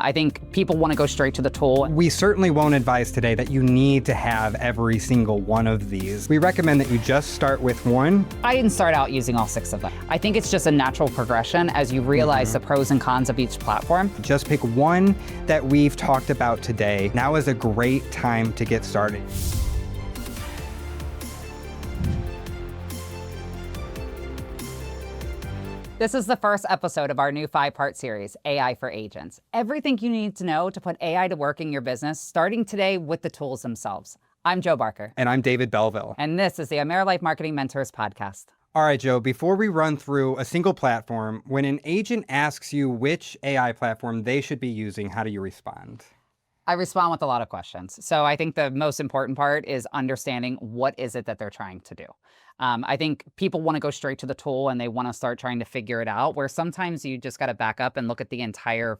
I think people want to go straight to the tool. We certainly won't advise today that you need to have every single one of these. We recommend that you just start with one. I didn't start out using all 6 of them. I think it's just a natural progression as you realize the pros and cons of each platform. Just pick one that we've talked about today. Now is a great time to get started. This is the first episode of our new 5-part series, AI for Agents. Everything you need to know to put AI to work in your business, starting today with the tools themselves. I'm Joe Barker. And I'm David Belleville. And this is the AmeriLife Marketing Mentors podcast. All right, Joe, before we run through a single platform, when an agent asks you which AI platform they should be using, how do you respond? I respond with a lot of questions. So I think the most important part is understanding what is it that they're trying to do. I think people want to go straight to the tool and they want to start trying to figure it out, where sometimes you just got to back up and look at the entire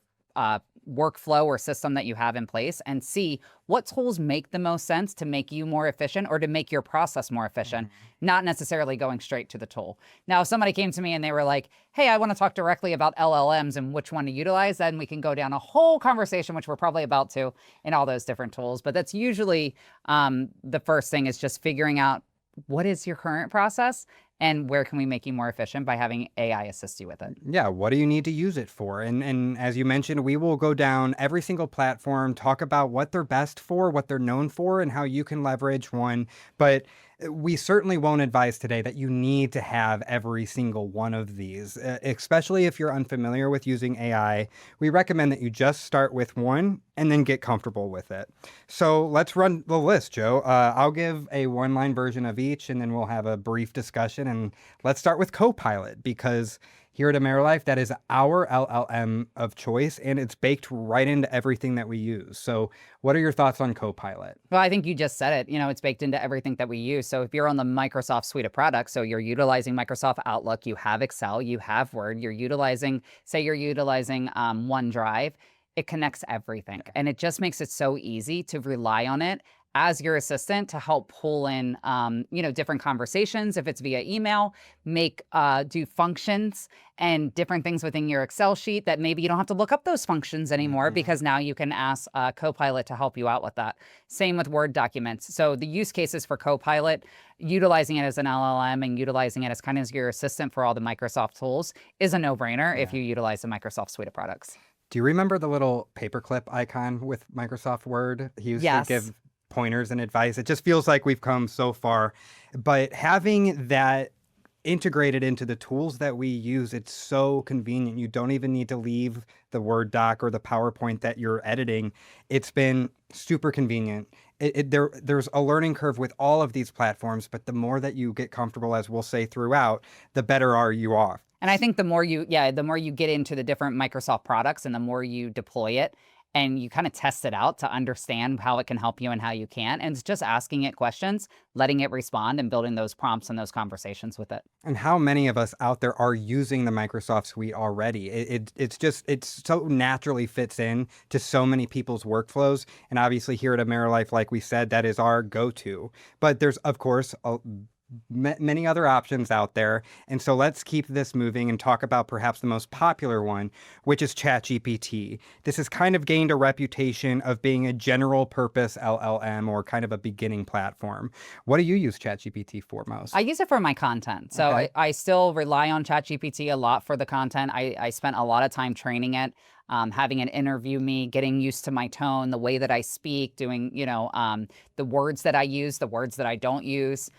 workflow or system that you have in place and see what tools make the most sense to make you more efficient or to make your process more efficient, not necessarily going straight to the tool. Now, if somebody came to me and they were like, hey, I want to talk directly about LLMs and which one to utilize, then we can go down a whole conversation, which we're probably about to, in all those different tools. But that's usually the first thing, is just figuring out what is your current process and where can we make you more efficient by having AI assist you with it? Yeah, what do you need to use it for? And as you mentioned, we will go down every single platform, talk about what they're best for, what they're known for, and how you can leverage one. But we certainly won't advise today that you need to have every single one of these, especially if you're unfamiliar with using AI. We recommend that you just start with one and then get comfortable with it. So let's run the list, Joe. I'll give a one-line version of each, and then we'll have a brief discussion. And let's start with Copilot, because here at AmeriLife, that is our LLM of choice, and it's baked right into everything that we use. So what are your thoughts on Copilot? Well, I think you just said it. It's baked into everything that we use. So if you're on the Microsoft suite of products, so you're utilizing Microsoft Outlook, you have Excel, you have Word, you're utilizing OneDrive, it connects everything. And it just makes it so easy to rely on it as your assistant to help pull in, different conversations. If it's via email, do functions and different things within your Excel sheet that maybe you don't have to look up those functions anymore, because now you can ask Copilot to help you out with that. Same with Word documents. So the use cases for Copilot, utilizing it as an LLM and utilizing it as kind of your assistant for all the Microsoft tools, is a no-brainer if you utilize the Microsoft suite of products. Do you remember the little paperclip icon with Microsoft Word? He used to give pointers and advice. It just feels like we've come so far. But having that integrated into the tools that we use, it's so convenient. You don't even need to leave the Word doc or the PowerPoint that you're editing. It's been super convenient. There's a learning curve with all of these platforms, but the more that you get comfortable, as we'll say throughout, the better are you off. And I think the more you get into the different Microsoft products and the more you deploy it, and you kind of test it out to understand how it can help you and how you can't. And it's just asking it questions, letting it respond, and building those prompts and those conversations with it. And how many of us out there are using the Microsoft suite already? It's so naturally fits in to so many people's workflows. And obviously here at AmeriLife, like we said, that is our go-to. But there's, of course, many other options out there. And so let's keep this moving and talk about perhaps the most popular one, which is ChatGPT. This has kind of gained a reputation of being a general purpose LLM, or kind of a beginning platform. What do you use ChatGPT for most? I use it for my content. So Okay. I still rely on ChatGPT a lot for the content. I spent a lot of time training it, having it interview me, getting used to my tone, the way that I speak, doing, the words that I use, the words that I don't use.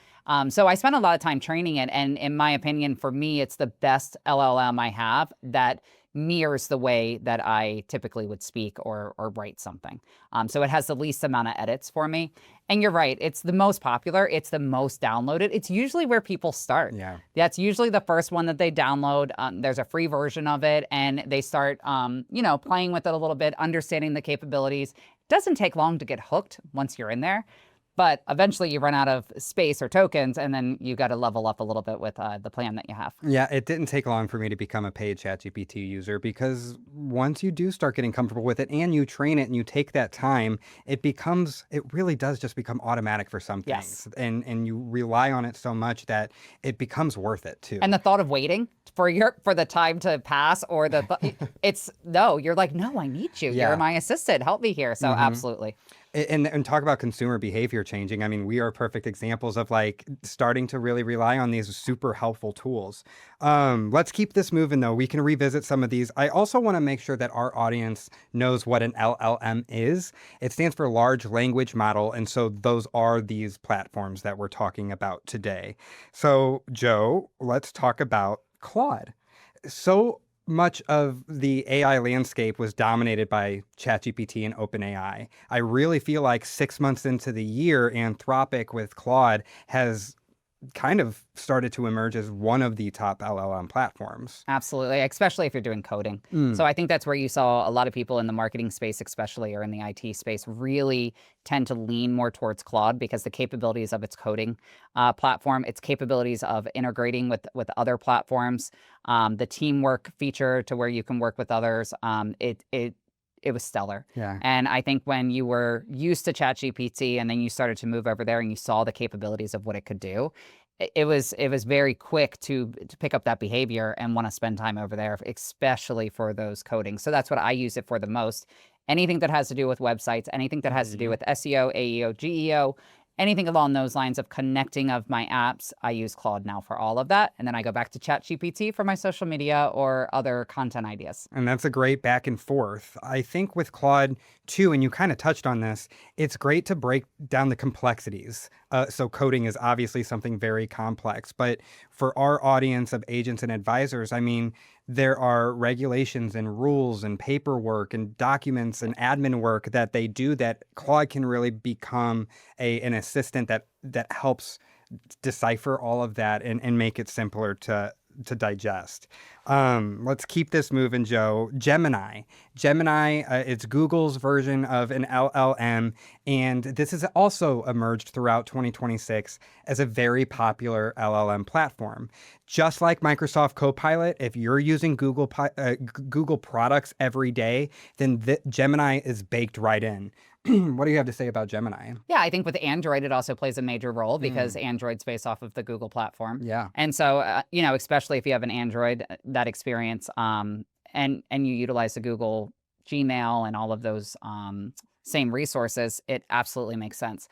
So I spent a lot of time training it. And in my opinion, for me, it's the best LLM I have that mirrors the way that I typically would speak or write something. So it has the least amount of edits for me. And you're right, it's the most popular, it's the most downloaded. It's usually where people start. Yeah. That's usually the first one that they download. There's a free version of it, and they start, playing with it a little bit, understanding the capabilities. It doesn't take long to get hooked once you're in there. But eventually you run out of space or tokens, and then you got to level up a little bit with the plan that you have. Yeah, it didn't take long for me to become a paid ChatGPT user because once you do start getting comfortable with it and you train it and you take that time, it really does just become automatic for some Yes. things. And you rely on it so much that it becomes worth it too. And the thought of waiting for the time to pass, or you're like, no, I need you. Yeah. You're my assistant. Help me here. So absolutely. And talk about consumer behavior changing. I mean, we are perfect examples of like starting to really rely on these super helpful tools. Let's keep this moving though. We can revisit some of these. I also want to make sure that our audience knows what an LLM is. It stands for large language model. And so those are these platforms that we're talking about today. So Joe, let's talk about Claude. So much of the AI landscape was dominated by ChatGPT and OpenAI. I really feel like 6 months into the year, Anthropic with Claude has kind of started to emerge as one of the top LLM platforms. Absolutely, especially if you're doing coding. So I think that's where you saw a lot of people in the marketing space, especially, or in the IT space, really tend to lean more towards Claude because the capabilities of its coding platform, its capabilities of integrating with other platforms, the teamwork feature to where you can work with others, it was stellar. Yeah. And I think when you were used to ChatGPT and then you started to move over there and you saw the capabilities of what it could do, it was very quick to pick up that behavior and want to spend time over there, especially for those coding. So that's what I use it for the most. Anything that has to do with websites, anything that has to do with SEO, AEO, GEO, anything along those lines of connecting of my apps, I use Claude now for all of that. And then I go back to ChatGPT for my social media or other content ideas. And that's a great back and forth. I think with Claude too, and you kind of touched on this, it's great to break down the complexities. So coding is obviously something very complex, but for our audience of agents and advisors, I mean, there are regulations and rules and paperwork and documents and admin work that they do that Claude can really become an assistant that helps decipher all of that and make it simpler to digest. Let's keep this moving, Joe. Gemini. It's Google's version of an LLM, and this has also emerged throughout 2026 as a very popular LLM platform. Just like Microsoft Copilot, if you're using Google products every day, then Gemini is baked right in. What do you have to say about Gemini? Yeah, I think with Android, it also plays a major role because Android's based off of the Google platform. Yeah. And so, especially if you have an Android, that experience, and you utilize the Google Gmail and all of those same resources, it absolutely makes sense.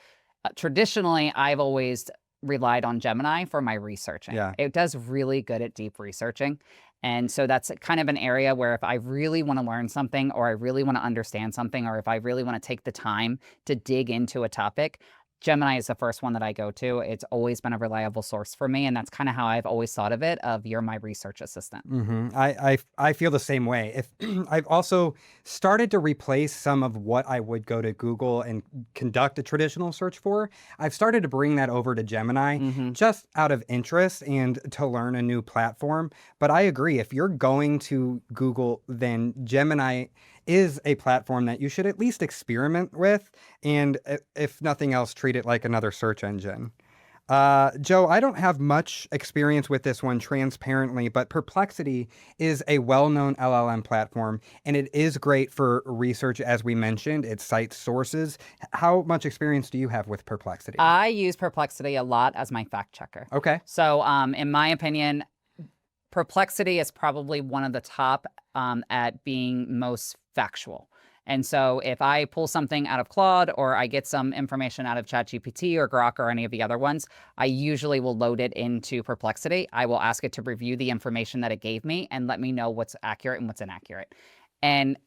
Traditionally, I've always relied on Gemini for my researching. Yeah. It does really good at deep researching. And so that's kind of an area where if I really want to learn something, or I really want to understand something, or if I really want to take the time to dig into a topic, Gemini is the first one that I go to. It's always been a reliable source for me, and that's kind of how I've always thought of it, of you're my research assistant. I feel the same way. If I've also started to replace some of what I would go to Google and conduct a traditional search for. I've started to bring that over to Gemini just out of interest and to learn a new platform. But I agree, if you're going to Google, then Gemini is a platform that you should at least experiment with, and if nothing else, treat it like another search engine. Joe, I don't have much experience with this one transparently, but Perplexity is a well-known LLM platform, and it is great for research, as we mentioned. It cites sources. How much experience do you have with Perplexity? I use Perplexity a lot as my fact checker. Okay. So in my opinion, Perplexity is probably one of the top at being most factual. And so if I pull something out of Claude, or I get some information out of ChatGPT or Grok or any of the other ones, I usually will load it into Perplexity. I will ask it to review the information that it gave me and let me know what's accurate and what's inaccurate. And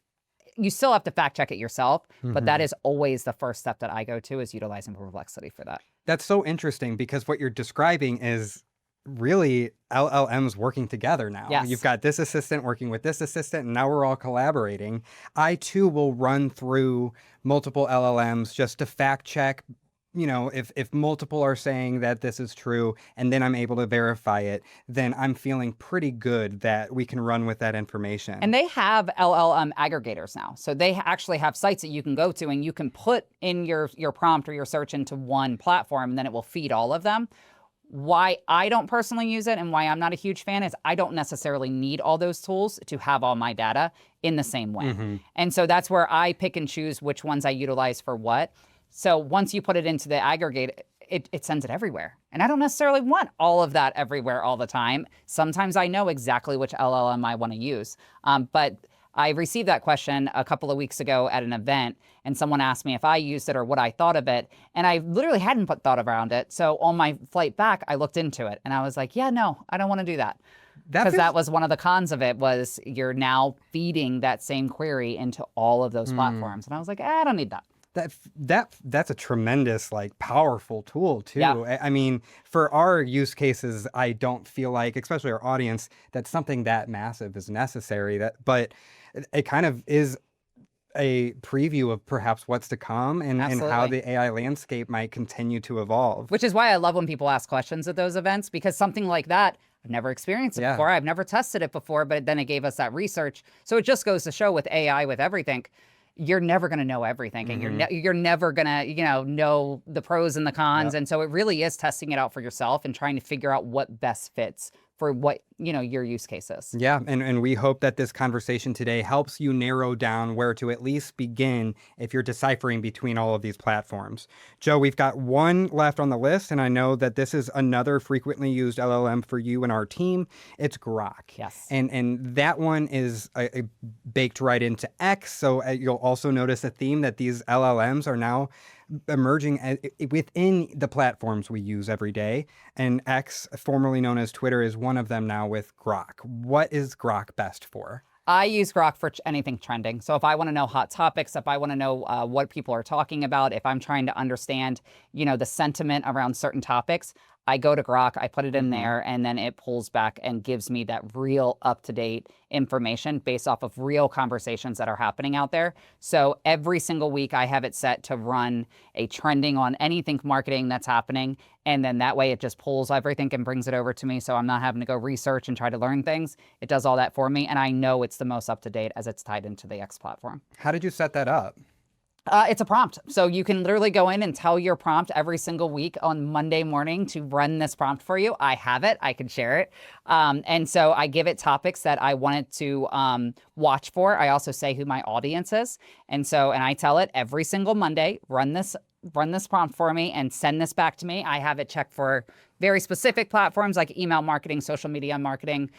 you still have to fact check it yourself, but that is always the first step that I go to, is utilizing Perplexity for that. That's so interesting, because what you're describing is really LLMs working together now. Yes. You've got this assistant working with this assistant, and now we're all collaborating. I too will run through multiple LLMs just to fact check if multiple are saying that this is true and then I'm able to verify it, then I'm feeling pretty good that we can run with that information. And they have LLM aggregators now. So they actually have sites that you can go to and you can put in your prompt or your search into one platform, and then it will feed all of them. Why I don't personally use it and why I'm not a huge fan is I don't necessarily need all those tools to have all my data in the same way. And so that's where I pick and choose which ones I utilize for what. So once you put it into the aggregate, it sends it everywhere. And I don't necessarily want all of that everywhere all the time. Sometimes I know exactly which LLM I want to use. But I received that question a couple of weeks ago at an event, and someone asked me if I used it or what I thought of it. And I literally hadn't put thought around it. So on my flight back, I looked into it and I was like, yeah, no, I don't want to do that. Because that was one of the cons of it, was you're now feeding that same query into all of those platforms. And I was like, I don't need that. That's a tremendous, like, powerful tool too. Yeah. I mean, for our use cases, I don't feel like, especially our audience, that something that massive is necessary. But it kind of is a preview of perhaps what's to come and how the AI landscape might continue to evolve. Which is why I love when people ask questions at those events, because something like that, I've never experienced it before. I've never tested it before, but then it gave us that research. So it just goes to show with AI, with everything, you're never going to know everything, and you're never going to, know the pros and the cons. And so it really is testing it out for yourself and trying to figure out what best fits for what, your use case is. Yeah, and we hope that this conversation today helps you narrow down where to at least begin if you're deciphering between all of these platforms. Joe, we've got one left on the list, and I know that this is another frequently used LLM for you and our team. It's Grok. Yes. And that one is baked right into X, so you'll also notice a theme that these LLMs are now emerging within the platforms we use every day. And X, formerly known as Twitter, is one of them now with Grok. What is Grok best for? I use Grok for anything trending. So if I want to know hot topics, if I want to know what people are talking about, if I'm trying to understand, the sentiment around certain topics, I go to Grok, I put it in there, and then it pulls back and gives me that real up-to-date information based off of real conversations that are happening out there. So every single week I have it set to run a trending on anything marketing that's happening. And then that way it just pulls everything and brings it over to me. So I'm not having to go research and try to learn things. It does all that for me. And I know it's the most up-to-date as it's tied into the X platform. How did you set that up? It's a prompt. So you can literally go in and tell your prompt every single week on Monday morning to run this prompt for you. I have it. I can share it. And so I give it topics that I want it to watch for. I also say who my audience is. And I tell it every single Monday, run this prompt for me and send this back to me. I have it checked for very specific platforms like email marketing, social media marketing,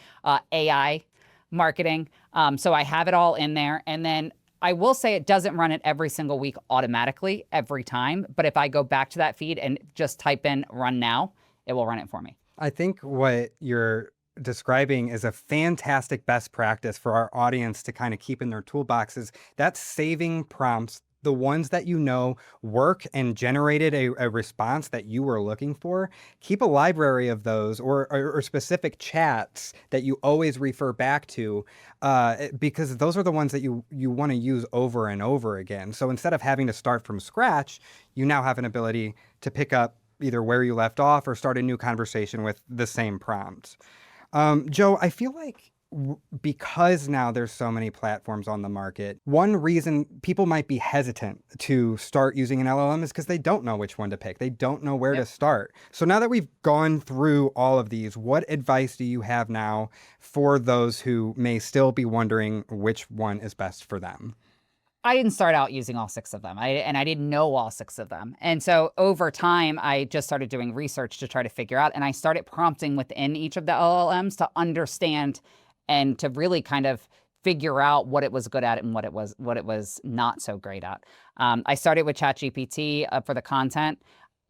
AI marketing. So I have it all in there. And then I will say it doesn't run it every single week automatically every time. But if I go back to that feed and just type in run now, it will run it for me. I think what you're describing is a fantastic best practice for our audience to kind of keep in their toolboxes. That's saving prompts, the ones that work and generated a response that you were looking for. Keep a library of those or specific chats that you always refer back to, because those are the ones that you want to use over and over again. So instead of having to start from scratch, you now have an ability to pick up either where you left off or start a new conversation with the same prompt. Joe, I feel like because now there's so many platforms on the market, one reason people might be hesitant to start using an LLM is because they don't know which one to pick. They don't know where to start. So now that we've gone through all of these, what advice do you have now for those who may still be wondering which one is best for them? I didn't start out using all 6 of them, and I didn't know all 6 of them. And so over time, I just started doing research to try to figure out, and I started prompting within each of the LLMs to understand and to really kind of figure out what it was good at and what it was not so great at. I started with ChatGPT for the content,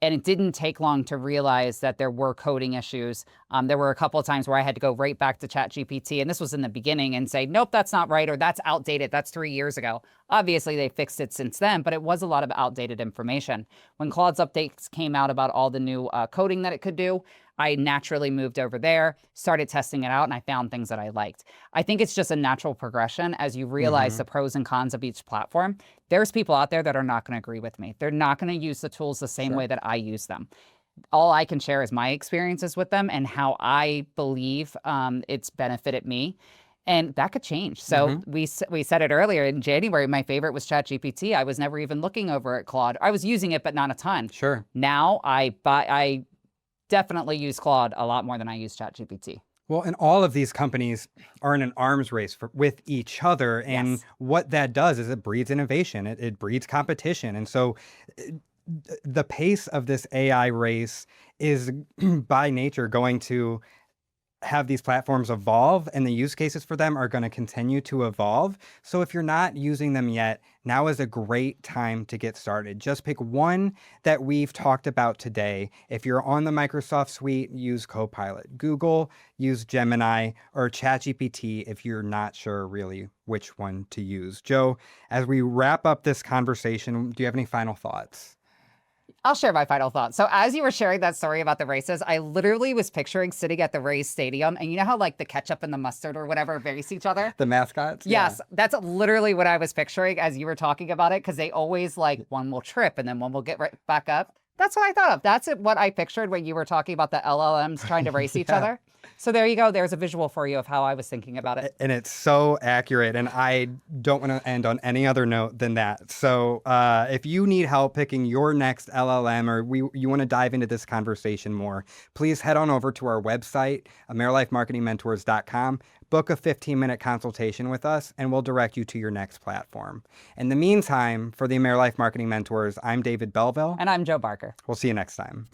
and it didn't take long to realize that there were coding issues. There were a couple of times where I had to go right back to ChatGPT, and this was in the beginning, and say, nope, that's not right, or that's outdated, that's 3 years ago. Obviously, they fixed it since then, but it was a lot of outdated information. When Claude's updates came out about all the new coding that it could do, I naturally moved over there, started testing it out, and I found things that I liked. I think it's just a natural progression as you realize Hmm. the pros and cons of each platform. There's people out there that are not going to agree with me. They're not going to use the tools the same way Sure. that I use them. All I can share is my experiences with them and how I believe it's benefited me. And that could change. So Hmm. we said it earlier in January. My favorite was ChatGPT. I was never even looking over at Claude. I was using it, but not a ton. Sure. Now I definitely use Claude a lot more than I use ChatGPT. Well, and all of these companies are in an arms race with each other. And Yes. what that does is it breeds innovation, it breeds competition. And so the pace of this AI race is by nature going to have these platforms evolve, and the use cases for them are going to continue to evolve. So if you're not using them yet, now is a great time to get started. Just pick one that we've talked about today. If you're on the Microsoft suite, use Copilot. Google, use Gemini, or ChatGPT if you're not sure really which one to use. Joe, as we wrap up this conversation, do you have any final thoughts? I'll share my final thoughts. So as you were sharing that story about the races, I literally was picturing sitting at the race stadium, and you know how like the ketchup and the mustard or whatever face each other? The mascots? Yeah. Yes, that's literally what I was picturing as you were talking about it, because they always like one will trip and then one will get right back up. That's what I thought of. That's what I pictured when you were talking about the LLMs trying to race each Yeah. other. So there you go. There's a visual for you of how I was thinking about it. And it's so accurate. And I don't want to end on any other note than that. So if you need help picking your next LLM, or you want to dive into this conversation more, please head on over to our website, AmeriLifeMarketingMentors.com. Book a 15-minute consultation with us, and we'll direct you to your next platform. In the meantime, for the AmeriLife Marketing Mentors, I'm David Belleville. And I'm Joe Barker. We'll see you next time.